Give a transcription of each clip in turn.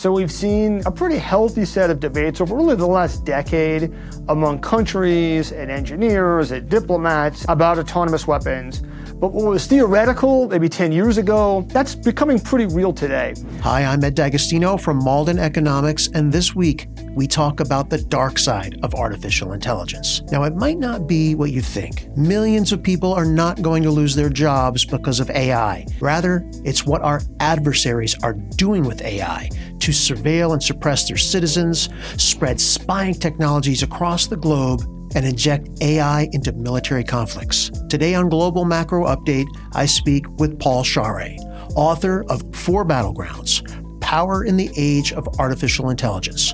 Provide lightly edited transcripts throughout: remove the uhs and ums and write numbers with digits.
So we've seen a pretty healthy set of debates over really the last decade among countries and engineers and diplomats about autonomous weapons. But what was theoretical maybe 10 years ago, that's becoming pretty real today. Hi, I'm Ed D'Agostino from Malden Economics, and this week we talk about the dark side of artificial intelligence. Now, it might not be what you think. Millions of people are not going to lose their jobs because of AI. Rather, it's what our adversaries are doing with AI to surveil and suppress their citizens, spread spying technologies across the globe, and inject AI into military conflicts. Today on Global Macro Update, I speak with Paul Scharre, author of 4 Battlegrounds: Power in the Age of Artificial Intelligence.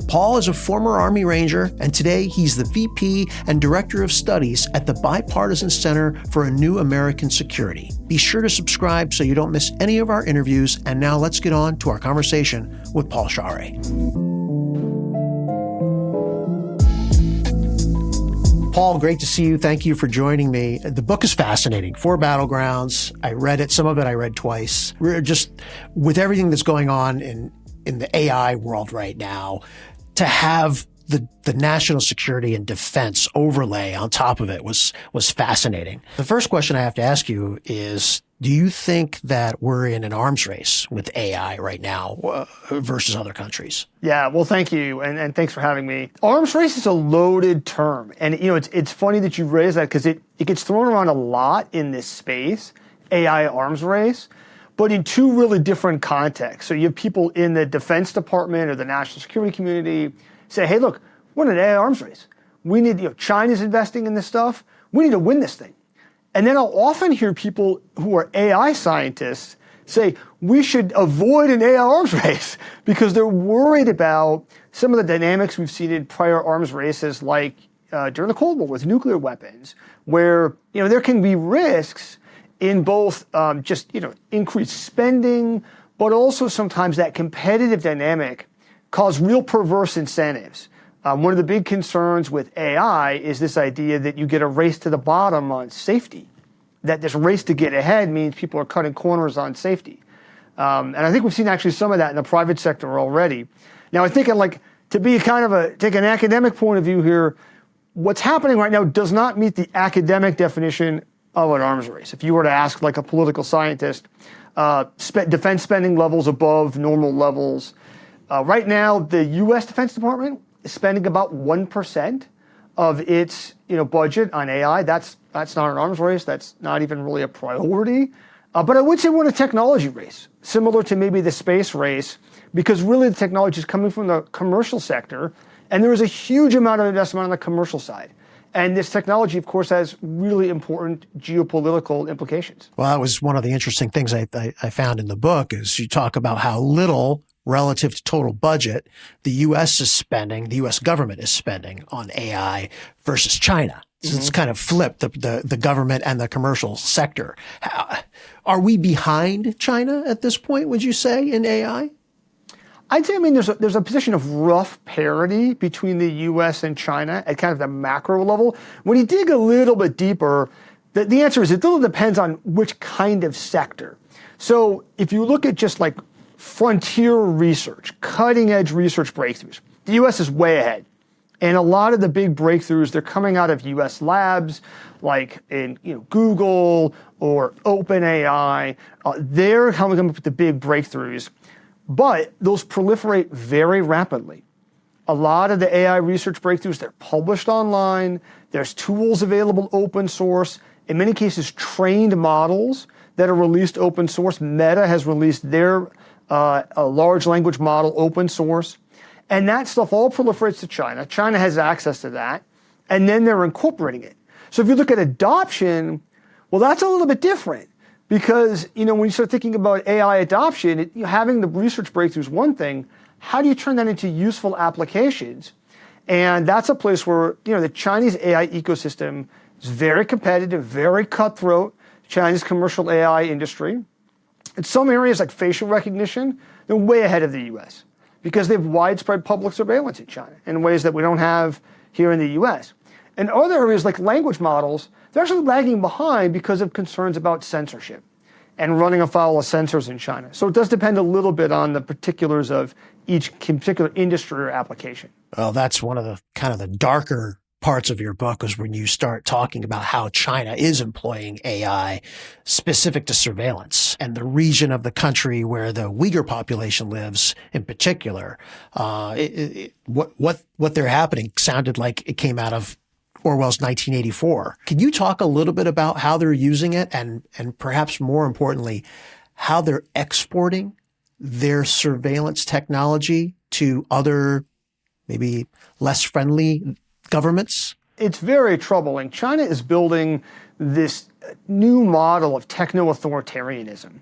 Paul is a former Army Ranger, and today he's the VP and Director of Studies at the Bipartisan Center for a New American Security. Be sure to subscribe so you don't miss any of our interviews, and now let's get on to our conversation with Paul Scharre. Paul, great to see you. Thank you for joining me. The book is fascinating. 4 Battlegrounds. I read it. Some of it I read twice. We're just, with everything that's going on in the AI world right now, to have the national security and defense overlay on top of it was fascinating. The first question I have to ask you is, do you think that we're in an arms race with AI right now versus other countries? Yeah, well, thank you, and thanks for having me. Arms race is a loaded term, and it's funny that you raise that because it gets thrown around a lot in this space, AI arms race, but in 2 really different contexts. So you have people in the Defense Department or the national security community say, hey, look, we're in an AI arms race. We need, China's investing in this stuff. We need to win this thing. And then I'll often hear people who are AI scientists say, we should avoid an AI arms race because they're worried about some of the dynamics we've seen in prior arms races, like during the Cold War with nuclear weapons, where there can be risks in both increased spending, but also sometimes that competitive dynamic cause real perverse incentives. One of the big concerns with AI is this idea that you get a race to the bottom on safety, that this race to get ahead means people are cutting corners on safety. And I think we've seen actually some of that in the private sector already. Now, I think to be take an academic point of view here, what's happening right now does not meet the academic definition of an arms race. If you were to ask a political scientist, defense spending levels above normal levels, right now, the U.S. Defense Department is spending about 1% of its budget on AI. That's not an arms race. That's not even really a priority. But I would say we're in a technology race, similar to maybe the space race, because really the technology is coming from the commercial sector, and there is a huge amount of investment on the commercial side. And this technology, of course, has really important geopolitical implications. Well, that was one of the interesting things I found in the book is you talk about how little relative to total budget the U.S. government is spending on AI versus China. So it's kind of flipped the government and the commercial sector. Are we behind China at this point, would you say, in AI? I'd say, there's a position of rough parity between the U.S. and China at kind of the macro level. When you dig a little bit deeper, the answer is it still depends on which kind of sector. So if you look at just frontier research, cutting edge research breakthroughs, the U.S. is way ahead. And a lot of the big breakthroughs, they're coming out of U.S. labs, like in Google or OpenAI. They're coming up with the big breakthroughs, but those proliferate very rapidly. A lot of the AI research breakthroughs, they're published online. There's tools available open source. In many cases, trained models that are released open source. Meta has released their a large language model open source. And that stuff all proliferates to China. China has access to that. And then they're incorporating it. So if you look at adoption, well, that's a little bit different. Because, when you start thinking about AI adoption, having the research breakthrough is one thing. How do you turn that into useful applications? And that's a place where, the Chinese AI ecosystem is very competitive, very cutthroat. China's commercial AI industry. In some areas like facial recognition, they're way ahead of the U.S. because they have widespread public surveillance in China in ways that we don't have here in the U.S. In other areas like language models, they're actually lagging behind because of concerns about censorship. and running afoul of sensors in China. So it does depend a little bit on the particulars of each particular industry or application. Well, that's one of the kind of the darker parts of your book is when you start talking about how China is employing AI specific to surveillance and the region of the country where the Uyghur population lives in particular. What they're happening sounded like it came out of Orwell's 1984. Can you talk a little bit about how they're using it and perhaps more importantly, how they're exporting their surveillance technology to other maybe less friendly governments? It's very troubling. China is building this new model of techno-authoritarianism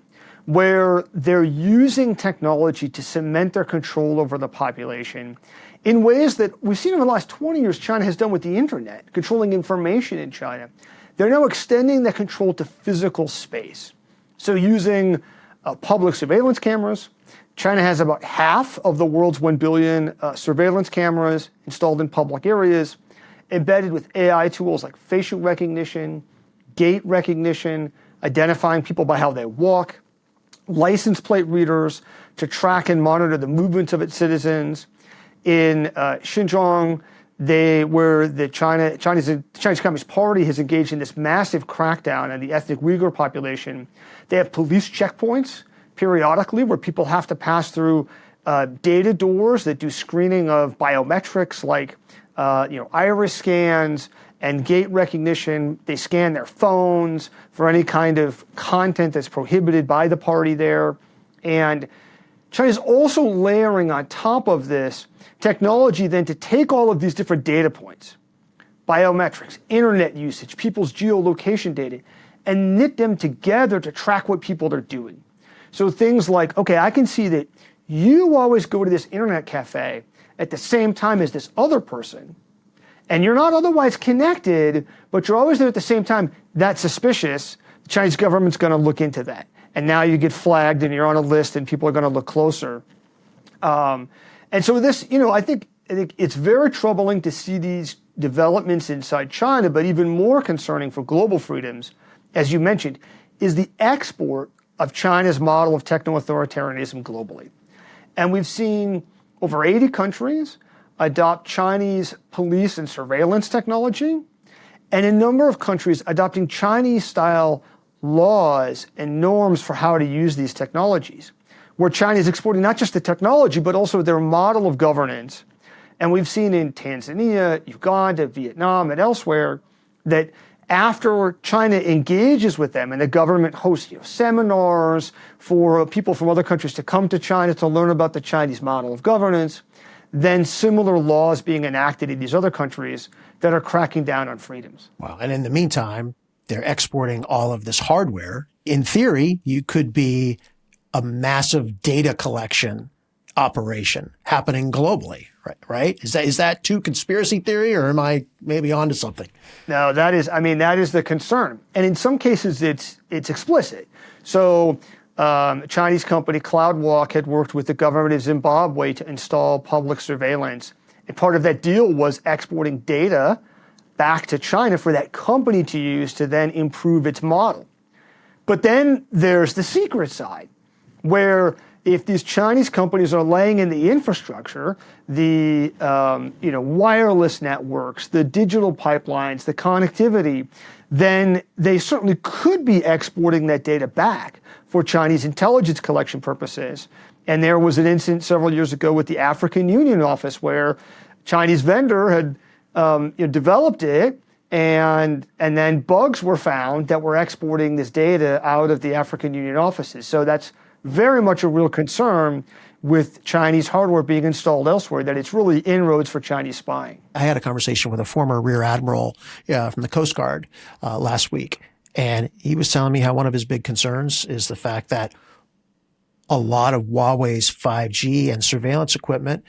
where they're using technology to cement their control over the population in ways that we've seen over the last 20 years China has done with the internet, controlling information in China. They're now extending that control to physical space. So using public surveillance cameras, China has about half of the world's 1 billion surveillance cameras installed in public areas, embedded with AI tools like facial recognition, gait recognition, identifying people by how they walk, license plate readers to track and monitor the movements of its citizens. In Xinjiang, where the Chinese Communist Party has engaged in this massive crackdown on the ethnic Uyghur population, they have police checkpoints periodically where people have to pass through data doors that do screening of biometrics like iris scans and gait recognition. They scan their phones for any kind of content that's prohibited by the party there. And China's also layering on top of this technology then to take all of these different data points, biometrics, internet usage, people's geolocation data, and knit them together to track what people are doing. So things like, okay, I can see that you always go to this internet cafe at the same time as this other person, and you're not otherwise connected, but you're always there at the same time. That's suspicious. The Chinese government's going to look into that. And now you get flagged and you're on a list and people are going to look closer. And so this, I think it's very troubling to see these developments inside China, but even more concerning for global freedoms, as you mentioned, is the export of China's model of techno-authoritarianism globally. And we've seen over 80 countries adopt Chinese police and surveillance technology, and a number of countries adopting Chinese-style laws and norms for how to use these technologies, where China is exporting not just the technology, but also their model of governance. And we've seen in Tanzania, Uganda, Vietnam, and elsewhere that after China engages with them and the government hosts seminars for people from other countries to come to China to learn about the Chinese model of governance, then similar laws being enacted in these other countries that are cracking down on freedoms. Wow. And in the meantime, they're exporting all of this hardware. In theory, you could be a massive data collection operation happening globally, right? Is that too conspiracy theory, or am I maybe onto something? No, that is the concern. And in some cases, it's explicit. So a Chinese company, CloudWalk, had worked with the government of Zimbabwe to install public surveillance. And part of that deal was exporting data back to China for that company to use to then improve its model. But then there's the secret side, where if these Chinese companies are laying in the infrastructure, the wireless networks, the digital pipelines, the connectivity, then they certainly could be exporting that data back for Chinese intelligence collection purposes. And there was an incident several years ago with the African Union office where a Chinese vendor had developed it, and then bugs were found that were exporting this data out of the African Union offices. So that's very much a real concern with Chinese hardware being installed elsewhere, that it's really inroads for Chinese spying. I had a conversation with a former Rear Admiral from the Coast Guard last week, and he was telling me how one of his big concerns is the fact that a lot of Huawei's 5G and surveillance equipment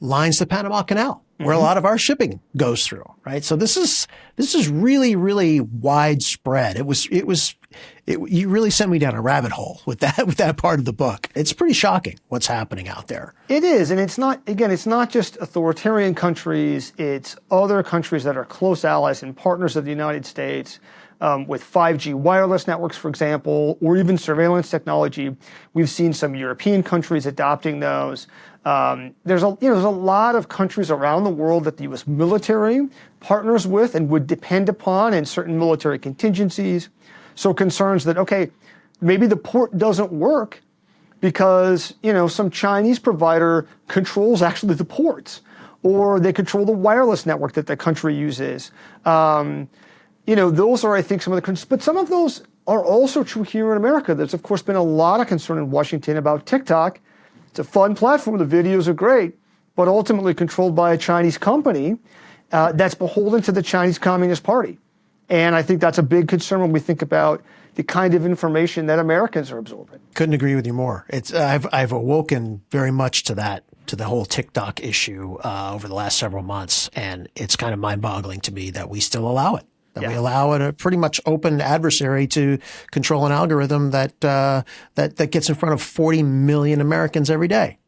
lines the Panama Canal, where a lot of our shipping goes through, right? So this is really, really widespread. You really sent me down a rabbit hole with that part of the book. It's pretty shocking what's happening out there. It is, and it's not just authoritarian countries, it's other countries that are close allies and partners of the United States, with 5G wireless networks, for example, or even surveillance technology. We've seen some European countries adopting those. There's a lot of countries around the world that the U.S. military partners with and would depend upon in certain military contingencies. So concerns that, okay, maybe the port doesn't work because, some Chinese provider controls actually the ports, or they control the wireless network that the country uses. Those are, I think, some of the concerns. But some of those are also true here in America. There's, of course, been a lot of concern in Washington about TikTok. It's a fun platform. The videos are great, but ultimately controlled by a Chinese company that's beholden to the Chinese Communist Party. And I think that's a big concern when we think about the kind of information that Americans are absorbing. Couldn't agree with you more. I've awoken very much to the whole TikTok issue over the last several months, and it's kind of mind-boggling to me that we still allow it. That we allow a pretty much open adversary to control an algorithm that gets in front of 40 million Americans every day.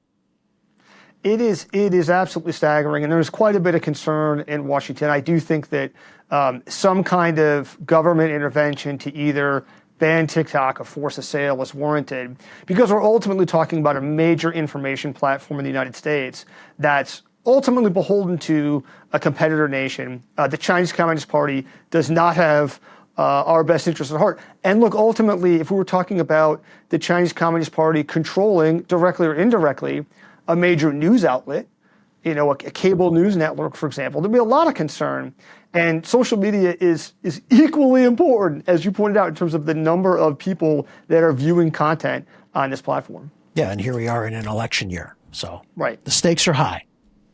It is absolutely staggering, and there's quite a bit of concern in Washington. I do think that some kind of government intervention to either ban TikTok or force a sale is warranted, because we're ultimately talking about a major information platform in the United States that's ultimately beholden to a competitor nation. The Chinese Communist Party does not have our best interests at heart. And look, ultimately, if we were talking about the Chinese Communist Party controlling, directly or indirectly, a major news outlet, a cable news network, for example, there'd be a lot of concern. And social media is equally important, as you pointed out, in terms of the number of people that are viewing content on this platform. Yeah, and here we are in an election year. So right. The stakes are high.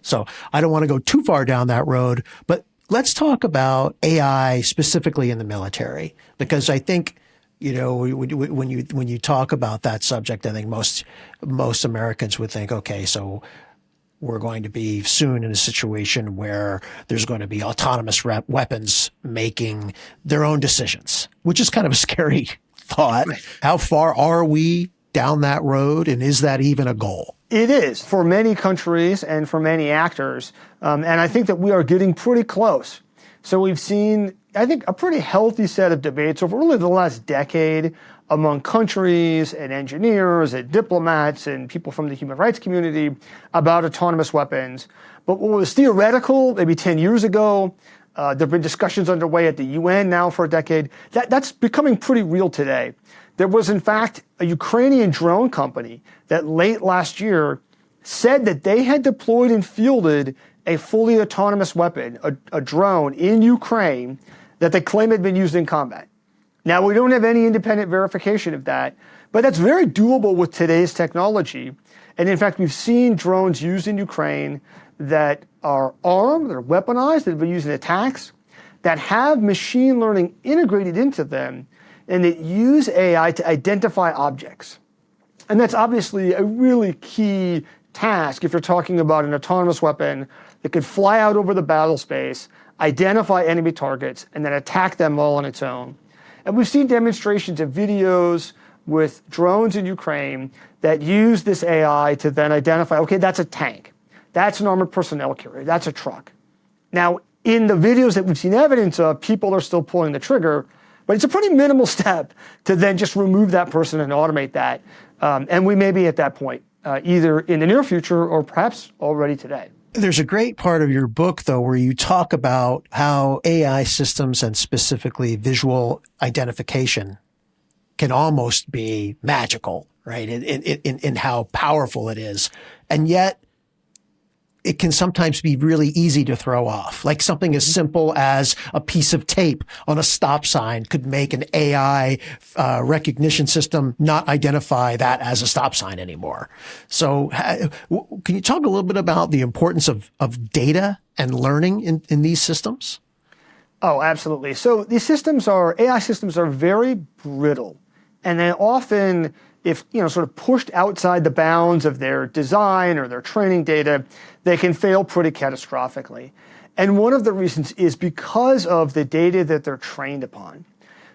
So I don't want to go too far down that road, but let's talk about AI specifically in the military, because I think, when you talk about that subject, I think most Americans would think, okay, so we're going to be soon in a situation where there's going to be autonomous weapons making their own decisions, which is kind of a scary thought. How far are we down that road, and is that even a goal? It is for many countries and for many actors, and I think that we are getting pretty close. So we've seen, I think, a pretty healthy set of debates over really the last decade among countries and engineers and diplomats and people from the human rights community about autonomous weapons. But what was theoretical maybe 10 years ago, there have been discussions underway at the UN now for a decade, that's becoming pretty real today. There was, in fact, a Ukrainian drone company that late last year said that they had deployed and fielded a fully autonomous weapon, a drone in Ukraine that they claim had been used in combat. Now, we don't have any independent verification of that, but that's very doable with today's technology. And in fact, we've seen drones used in Ukraine that are armed, they're weaponized, they've been used in attacks, that have machine learning integrated into them, and that use AI to identify objects. And that's obviously a really key task if you're talking about an autonomous weapon that could fly out over the battle space, identify enemy targets, and then attack them all on its own. And we've seen demonstrations of videos with drones in Ukraine that use this AI to then identify, okay, that's a tank, that's an armored personnel carrier, that's a truck. Now, in the videos that we've seen evidence of, people are still pulling the trigger, but it's a pretty minimal step to then just remove that person and automate that. And we may be at that point, either in the near future or perhaps already today. There's a great part of your book, though, where you talk about how AI systems and specifically visual identification can almost be magical, right? In how powerful it is. And yet, it can sometimes be really easy to throw off. Like something as simple as a piece of tape on a stop sign could make an AI recognition system not identify that as a stop sign anymore. So can you talk a little bit about the importance of data and learning in these systems? Oh, absolutely. So these AI systems are very brittle, and they often, if sort of pushed outside the bounds of their design or their training data, they can fail pretty catastrophically. And one of the reasons is because of the data that they're trained upon.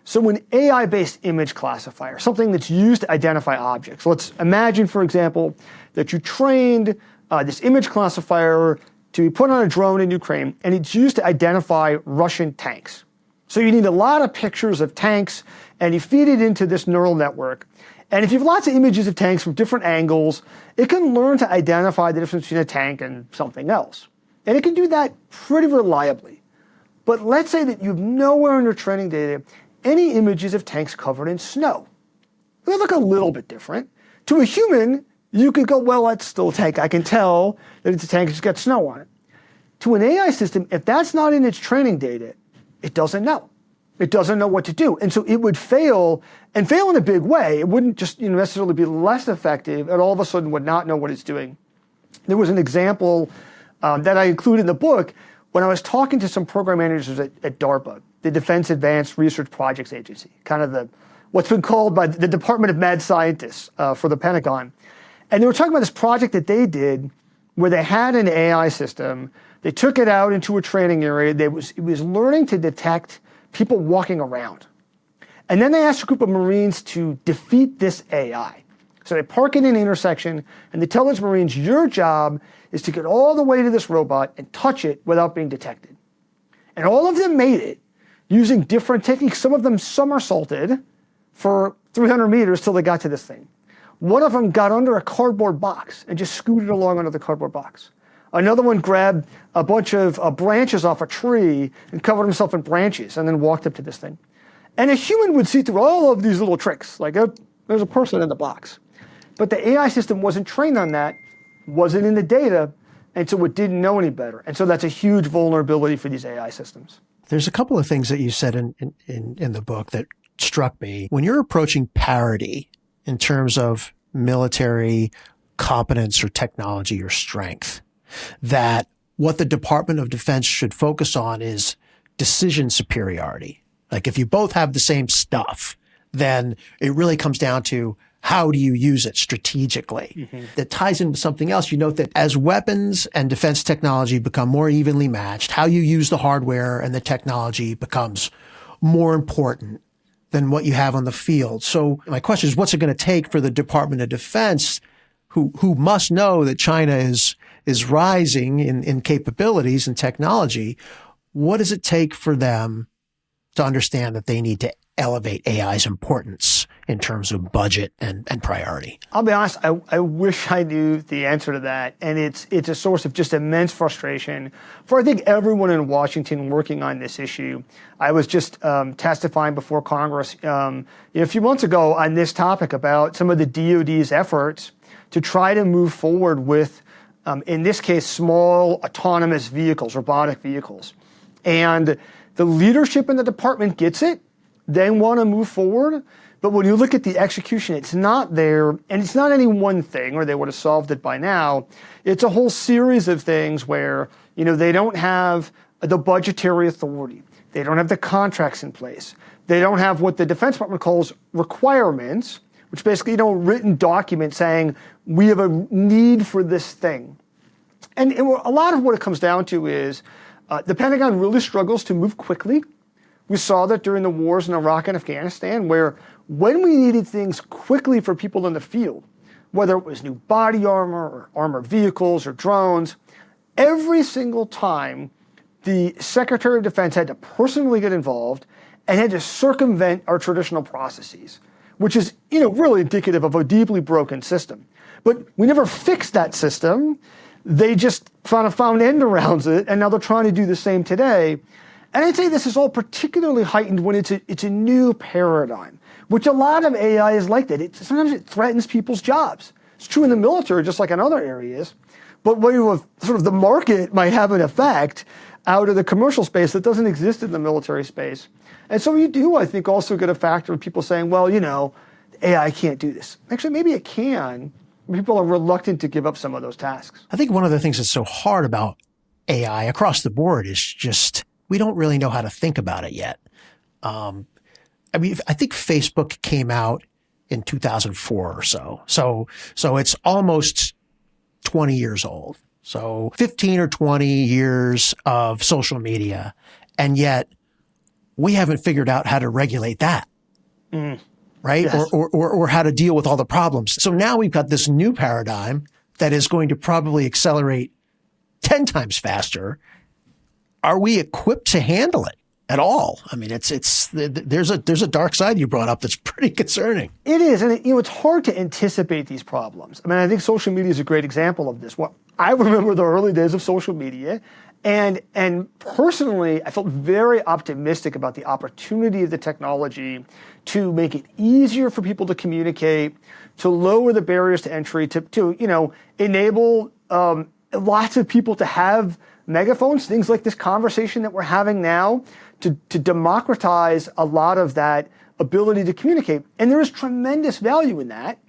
So an AI-based image classifier, something that's used to identify objects. Let's imagine, for example, that you trained this image classifier to be put on a drone in Ukraine, and it's used to identify Russian tanks. So you need a lot of pictures of tanks, and you feed it into this neural network. And if you have lots of images of tanks from different angles, it can learn to identify the difference between a tank and something else. And it can do that pretty reliably. But let's say that you have nowhere in your training data any images of tanks covered in snow. They look a little bit different. To a human, you could go, well, that's still a tank. I can tell that it's a tank, it's got snow on it. To an AI system, if that's not in its training data, it doesn't know. It doesn't know what to do. And so it would fail, and fail in a big way. It wouldn't just necessarily be less effective, and all of a sudden would not know what it's doing. There was an example that I include in the book when I was talking to some program managers at DARPA, the Defense Advanced Research Projects Agency, kind of what's been called by the Department of Mad Scientists for the Pentagon. And they were talking about this project that they did where they had an AI system. They took it out into a training area. It was learning to detect people walking around. And then they asked a group of Marines to defeat this AI. So they park it in an intersection, and they tell those Marines, your job is to get all the way to this robot and touch it without being detected. And all of them made it using different techniques. Some of them somersaulted for 300 meters till they got to this thing. One of them got under a cardboard box and just scooted along under the cardboard box. Another one grabbed a bunch of branches off a tree and covered himself in branches and then walked up to this thing. And a human would see through all of these little tricks, like there's a person in the box. But the AI system wasn't trained on that, wasn't in the data, and so it didn't know any better. And so that's a huge vulnerability for these AI systems. There's a couple of things that you said in the book that struck me. When you're approaching parity in terms of military competence or technology or strength, that what the Department of Defense should focus on is decision superiority. Like if you both have the same stuff, then it really comes down to how do you use it strategically? Mm-hmm. That ties into something else. You note that as weapons and defense technology become more evenly matched, how you use the hardware and the technology becomes more important than what you have on the field. So my question is, what's it going to take for the Department of Defense, who must know that China is rising in capabilities and technology? What does it take for them to understand that they need to elevate AI's importance in terms of budget and priority? I'll be honest, I wish I knew the answer to that. And it's a source of just immense frustration for, I think, everyone in Washington working on this issue. I was just testifying before Congress a few months ago on this topic about some of the DoD's efforts to try to move forward with, in this case, small autonomous vehicles, robotic vehicles. And the leadership in the department gets it. They want to move forward. But when you look at the execution, it's not there. And it's not any one thing, or they would have solved it by now. It's a whole series of things where, they don't have the budgetary authority. They don't have the contracts in place. They don't have what the Defense Department calls requirements, which basically, written documents saying, we have a need for this thing. And a lot of what it comes down to is the Pentagon really struggles to move quickly. We saw that during the wars in Iraq and Afghanistan, where when we needed things quickly for people in the field, whether it was new body armor or armored vehicles or drones, every single time the Secretary of Defense had to personally get involved and had to circumvent our traditional processes, which is, really indicative of a deeply broken system. But we never fixed that system. They just found end arounds it, and now they're trying to do the same today. And I'd say this is all particularly heightened when it's a new paradigm, which a lot of AI is like that. Sometimes it threatens people's jobs. It's true in the military, just like in other areas. But where you have sort of the market might have an effect out of the commercial space that doesn't exist in the military space. And so you do, I think, also get a factor of people saying, well, AI can't do this. Actually, maybe it can. People are reluctant to give up some of those tasks. I think one of the things that's so hard about AI across the board is just we don't really know how to think about it yet. I think Facebook came out in 2004 or so. So it's almost 20 years old. So 15 or 20 years of social media. And yet we haven't figured out how to regulate that. Right? Yes. Or how to deal with all the problems. So now we've got this new paradigm that is going to probably accelerate 10 times faster. Are we equipped to handle it? at all. I mean, there's a dark side you brought up that's pretty concerning. It is, and it's hard to anticipate these problems. I mean, I think social media is a great example of this. I remember the early days of social media, and personally, I felt very optimistic about the opportunity of the technology to make it easier for people to communicate, to lower the barriers to entry, to enable lots of people to have megaphones, things like this conversation that we're having now, to democratize a lot of that ability to communicate. And there is tremendous value in that.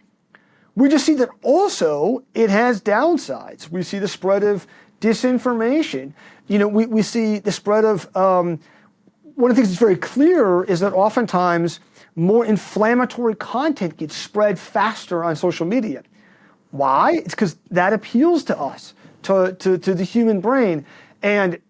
We just see that also it has downsides. We see the spread of disinformation. We see the spread of, one of the things that's very clear is that oftentimes more inflammatory content gets spread faster on social media. Why? It's because that appeals to us, to the human brain. And,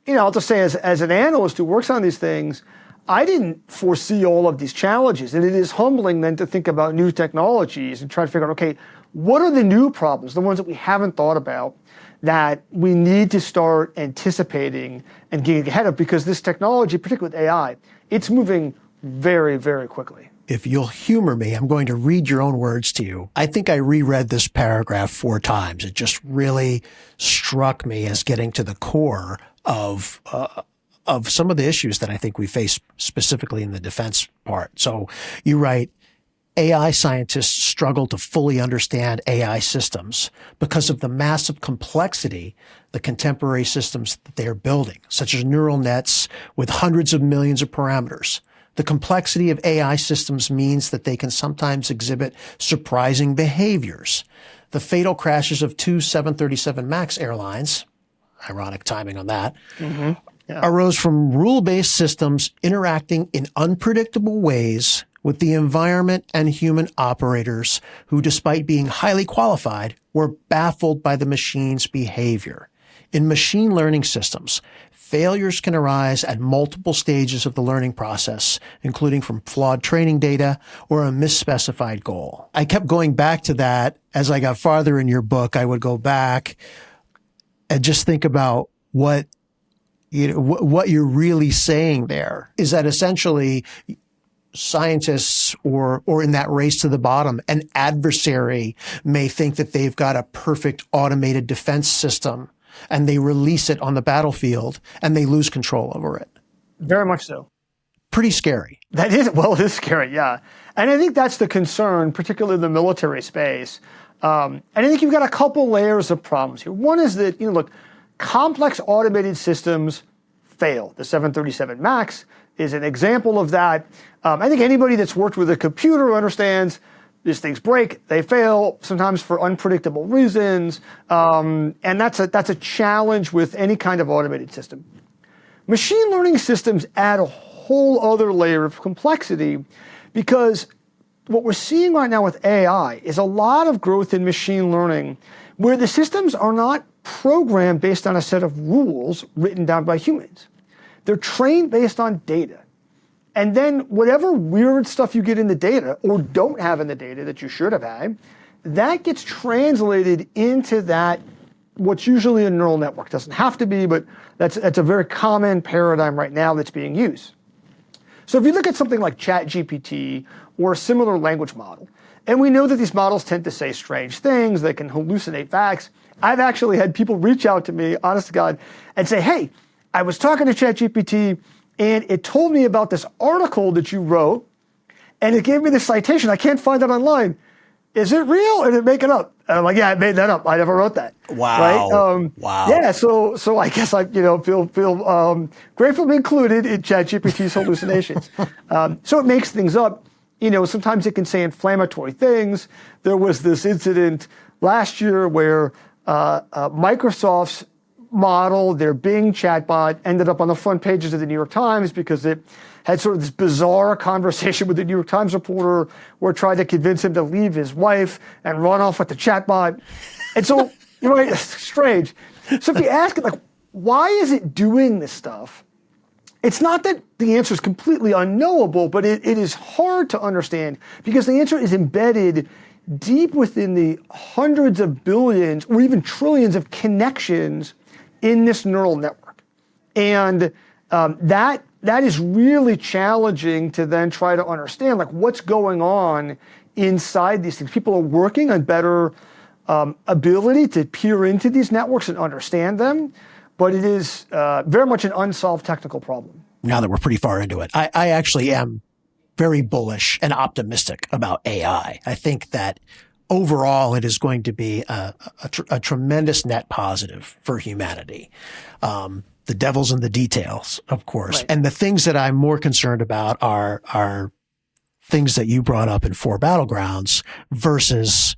I'll just say as an analyst who works on these things, I didn't foresee all of these challenges. And it is humbling then to think about new technologies and try to figure out, okay, what are the new problems, the ones that we haven't thought about, that we need to start anticipating and getting ahead of, because this technology, particularly with AI, it's moving very, very quickly. If you'll humor me, I'm going to read your own words to you. I think I reread this paragraph 4 times. It just really struck me as getting to the core of some of the issues that I think we face specifically in the defense part. So you write, AI scientists struggle to fully understand AI systems because of the massive complexity the contemporary systems that they are building, such as neural nets with hundreds of millions of parameters. The complexity of AI systems means that they can sometimes exhibit surprising behaviors. The fatal crashes of 2 737 MAX airlines, ironic timing on that, arose from rule-based systems interacting in unpredictable ways with the environment and human operators who, despite being highly qualified, were baffled by the machine's behavior. In machine learning systems, failures can arise at multiple stages of the learning process, including from flawed training data or a misspecified goal. I kept going back to that as I got farther in your book. I would go back and just think about what you're really saying there is that essentially scientists or in that race to the bottom, an adversary may think that they've got a perfect automated defense system, and they release it on the battlefield and they lose control over it. Very much so. Pretty scary. It is scary, yeah. And I think that's the concern, particularly in the military space. And I think you've got a couple layers of problems here. One is that, complex automated systems fail. The 737 MAX is an example of that. I think anybody that's worked with a computer understands these things break, they fail, sometimes for unpredictable reasons, and that's a challenge with any kind of automated system. Machine learning systems add a whole other layer of complexity, because what we're seeing right now with AI is a lot of growth in machine learning where the systems are not programmed based on a set of rules written down by humans. They're trained based on data. And then whatever weird stuff you get in the data or don't have in the data that you should have had, that gets translated into that, what's usually a neural network. Doesn't have to be, but that's a very common paradigm right now that's being used. So if you look at something like ChatGPT or a similar language model, and we know that these models tend to say strange things, they can hallucinate facts. I've actually had people reach out to me, honest to God, and say, hey, I was talking to ChatGPT, and it told me about this article that you wrote, and it gave me this citation. I can't find it online. Is it real or did it make it up? And I'm like, yeah, I made that up. I never wrote that. Wow. Right? Wow. Yeah. So I guess I feel grateful to be included in ChatGPT's hallucinations. So it makes things up. Sometimes it can say inflammatory things. There was this incident last year where Microsoft's model, their Bing chatbot, ended up on the front pages of the New York Times because it had sort of this bizarre conversation with the New York Times reporter where it tried to convince him to leave his wife and run off with the chatbot. And so, it's strange. So if you ask it, why is it doing this stuff? It's not that the answer is completely unknowable, but it is hard to understand because the answer is embedded deep within the hundreds of billions or even trillions of connections in this neural network. And that that is really challenging to then try to understand, like, what's going on inside these things. People are working on better ability to peer into these networks and understand them, but it is very much an unsolved technical problem. Now that we're pretty far into it, I actually am very bullish and optimistic about AI. I think that overall it is going to be a tremendous net positive for humanity. The devil's in the details, of course. Right. And the things that I'm more concerned about are things that you brought up in 4 Battlegrounds versus,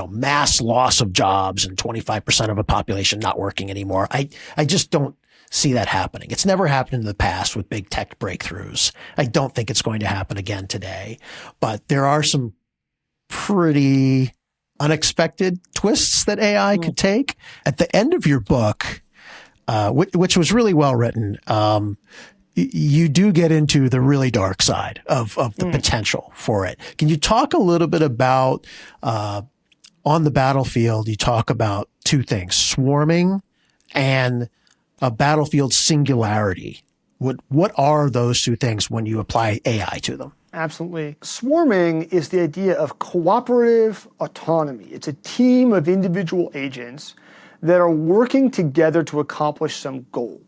mass loss of jobs and 25% of a population not working anymore. I just don't see that happening. It's never happened in the past with big tech breakthroughs. I don't think it's going to happen again today, but there are some pretty unexpected twists that AI could take. At the end of your book, which was really well written, you do get into the really dark side of the potential for it. Can you talk a little bit about, on the battlefield, you talk about 2 things, swarming and a battlefield singularity. What are those 2 things when you apply AI to them? Absolutely. Swarming is the idea of cooperative autonomy. It's a team of individual agents that are working together to accomplish some goal.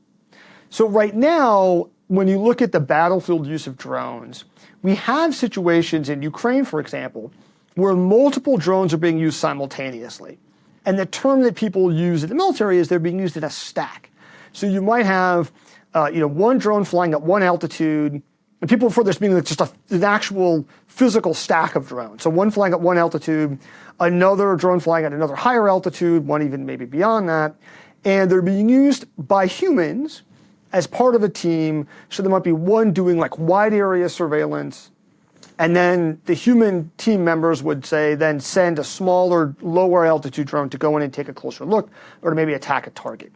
So right now, when you look at the battlefield use of drones, we have situations in Ukraine, for example, where multiple drones are being used simultaneously. And the term that people use in the military is they're being used in a stack. So you might have one drone flying at one altitude, and people refer to this being just an actual physical stack of drones. So one flying at one altitude, another drone flying at another higher altitude, one even maybe beyond that. And they're being used by humans as part of a team. So there might be one doing like wide area surveillance, and then the human team members would then send a smaller, lower altitude drone to go in and take a closer look, or to maybe attack a target.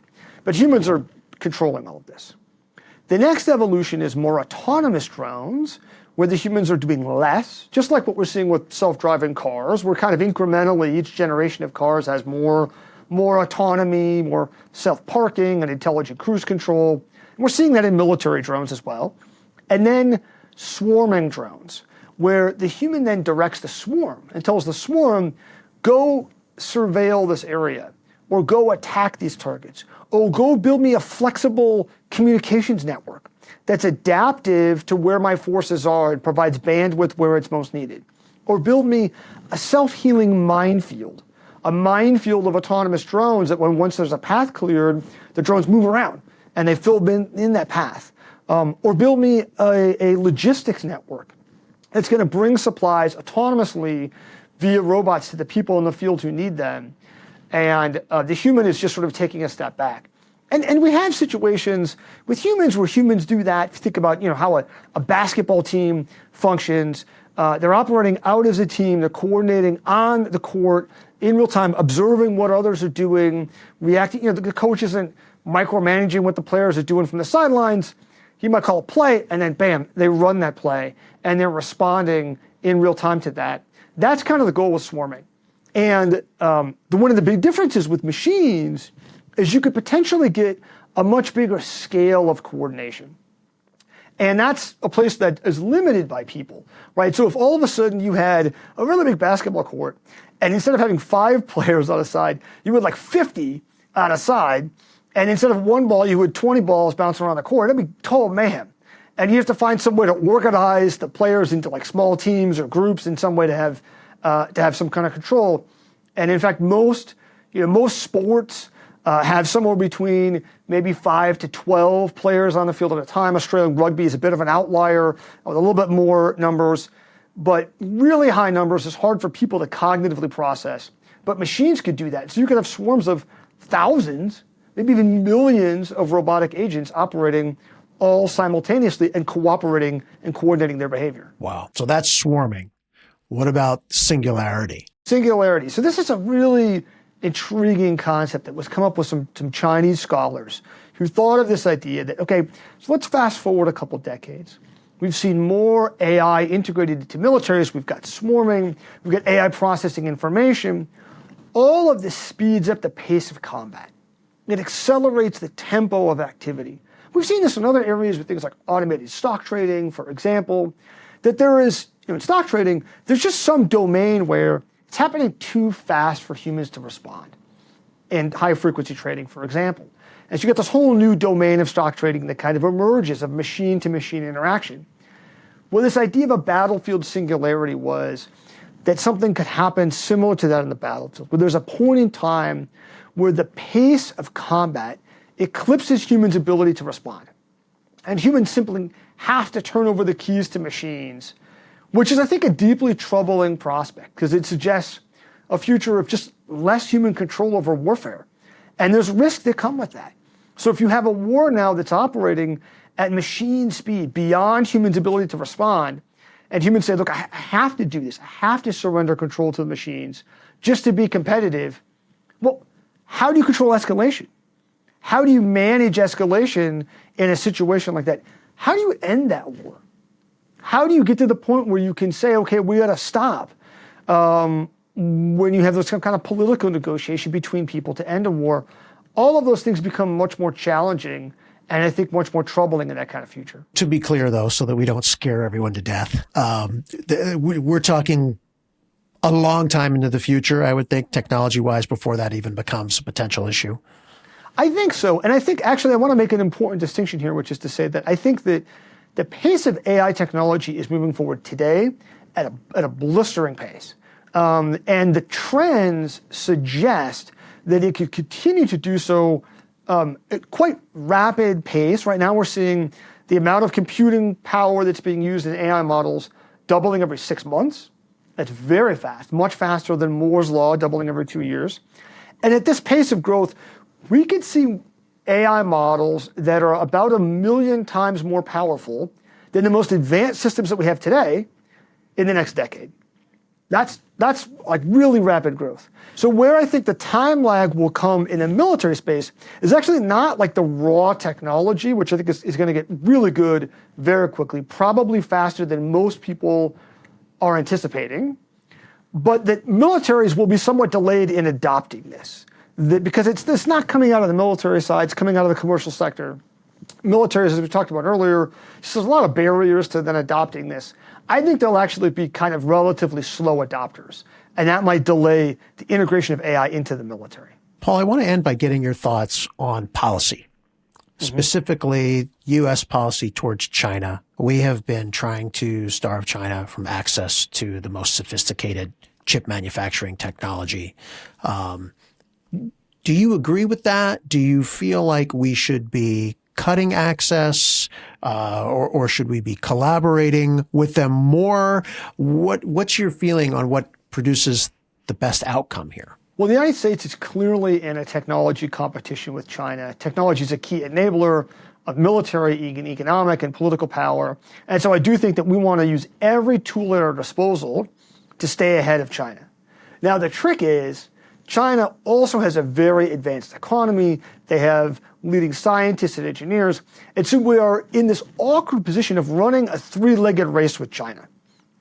But humans are controlling all of this. The next evolution is more autonomous drones, where the humans are doing less, just like what we're seeing with self-driving cars. We're kind of incrementally, each generation of cars has more autonomy, more self-parking and intelligent cruise control. And we're seeing that in military drones as well. And then swarming drones, where the human then directs the swarm and tells the swarm, go surveil this area, or go attack these targets, or go build me a flexible communications network that's adaptive to where my forces are and provides bandwidth where it's most needed. Or build me a self-healing minefield, a minefield of autonomous drones that once there's a path cleared, the drones move around and they fill in that path. Or build me a logistics network that's going to bring supplies autonomously via robots to the people in the field who need them. And the human is just sort of taking a step back. And we have situations with humans where humans do that. Think about how a basketball team functions. They're operating out as a team. They're coordinating on the court in real time, observing what others are doing, reacting. The coach isn't micromanaging what the players are doing from the sidelines. He might call a play, and then bam, they run that play, and they're responding in real time to that. That's kind of the goal with swarming. And one of the big differences with machines is you could potentially get a much bigger scale of coordination. And that's a place that is limited by people, right? So if all of a sudden you had a really big basketball court, and instead of having 5 players on a side, you had like 50 on a side, and instead of one ball, you had 20 balls bouncing around the court, that'd be total mayhem. And you have to find some way to organize the players into like small teams or groups in some way to have some kind of control. And in fact, most sports have somewhere between maybe 5 to 12 players on the field at a time. Australian rugby is a bit of an outlier with a little bit more numbers, but really high numbers is hard for people to cognitively process. But machines could do that. So you could have swarms of thousands, maybe even millions of robotic agents operating all simultaneously and cooperating and coordinating their behavior. Wow. So that's swarming. What about singularity? Singularity. So this is a really intriguing concept that was come up with some Chinese scholars who thought of this idea that, okay, so let's fast forward a couple decades. We've seen more AI integrated into militaries. We've got swarming. We've got AI processing information. All of this speeds up the pace of combat. It accelerates the tempo of activity. We've seen this in other areas with things like automated stock trading, for example, that there is, in stock trading, there's just some domain where it's happening too fast for humans to respond. And high frequency trading, for example. And so you get this whole new domain of stock trading that kind of emerges of machine to machine interaction. Well, this idea of a battlefield singularity was that something could happen similar to that in the battlefield, where there's a point in time where the pace of combat eclipses humans' ability to respond. And humans simply have to turn over the keys to machines, which is, I think, a deeply troubling prospect, because it suggests a future of just less human control over warfare. And there's risks that come with that. So if you have a war now that's operating at machine speed, beyond humans' ability to respond, and humans say, look, I have to do this, I have to surrender control to the machines just to be competitive, well, how do you control escalation? How do you manage escalation in a situation like that? How do you end that war? How do you get to the point where you can say, okay, we got to stop when you have this kind of political negotiation between people to end a war? All of those things become much more challenging and I think much more troubling in that kind of future. To be clear, though, so that we don't scare everyone to death, we're talking a long time into the future, I would think, technology-wise, before that even becomes a potential issue. I think so. And I think, actually, I want to make an important distinction here, which is to say that I think that the pace of AI technology is moving forward today at a blistering pace. And the trends suggest that it could continue to do so at quite rapid pace. Right now we're seeing the amount of computing power that's being used in AI models doubling every 6 months. That's very fast, much faster than Moore's Law, doubling every 2 years. And at this pace of growth, we could see AI models that are about 1 million times more powerful than the most advanced systems that we have today in the next decade. That's like really rapid growth. So where I think the time lag will come in the military space is actually not like the raw technology, which I think is going to get really good very quickly, probably faster than most people are anticipating, but that militaries will be somewhat delayed in adopting this. Because it's not coming out of the military side, it's coming out of the commercial sector. Militaries, as we talked about earlier, there's a lot of barriers to then adopting this. I think they'll actually be kind of relatively slow adopters, and that might delay the integration of AI into the military. Paul, I want to end by getting your thoughts on policy, specifically U.S. policy towards China. We have been trying to starve China from access to the most sophisticated chip manufacturing technology. Do you agree with that? Do you feel like we should be cutting access, or should we be collaborating with them more? What's your feeling on what produces the best outcome here? Well, the United States is clearly in a technology competition with China. Technology is a key enabler of military, economic, and political power. And so I do think that we want to use every tool at our disposal to stay ahead of China. Now, the trick is, China also has a very advanced economy. They have leading scientists and engineers. And so we are in this awkward position of running a three-legged race with China,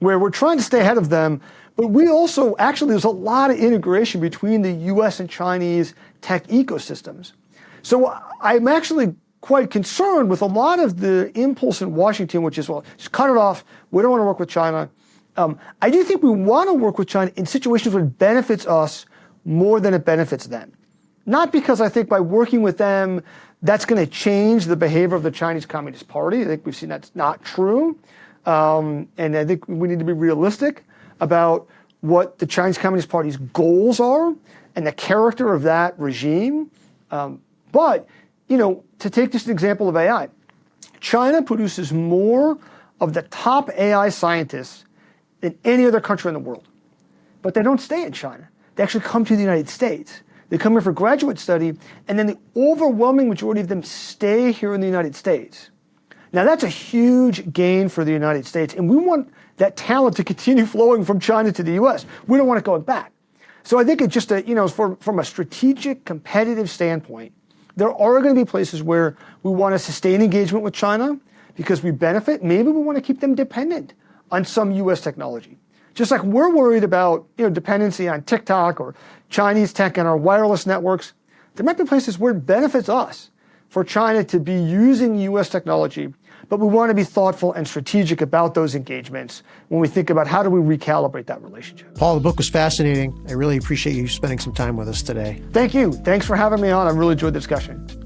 where we're trying to stay ahead of them, but we also, actually, there's a lot of integration between the US and Chinese tech ecosystems. So I'm actually quite concerned with a lot of the impulse in Washington, which is, well, just cut it off. We don't want to work with China. I do think we want to work with China in situations where it benefits us more than it benefits them. Not because I think by working with them, that's going to change the behavior of the Chinese Communist Party. I think we've seen that's not true. And I think we need to be realistic about what the Chinese Communist Party's goals are and the character of that regime. But, to take just an example of AI, China produces more of the top AI scientists than any other country in the world. But they don't stay in China. They actually come to the United States. They come here for graduate study, and then the overwhelming majority of them stay here in the United States. Now, that's a huge gain for the United States, and we want that talent to continue flowing from China to the US. We don't want it going back. So I think it's just from a strategic, competitive standpoint, there are going to be places where we want to sustain engagement with China because we benefit. Maybe we want to keep them dependent on some US technology. Just like we're worried about dependency on TikTok or Chinese tech and our wireless networks, there might be places where it benefits us for China to be using U.S. technology, but we want to be thoughtful and strategic about those engagements when we think about how do we recalibrate that relationship. Paul, the book was fascinating. I really appreciate you spending some time with us today. Thank you. Thanks for having me on. I really enjoyed the discussion.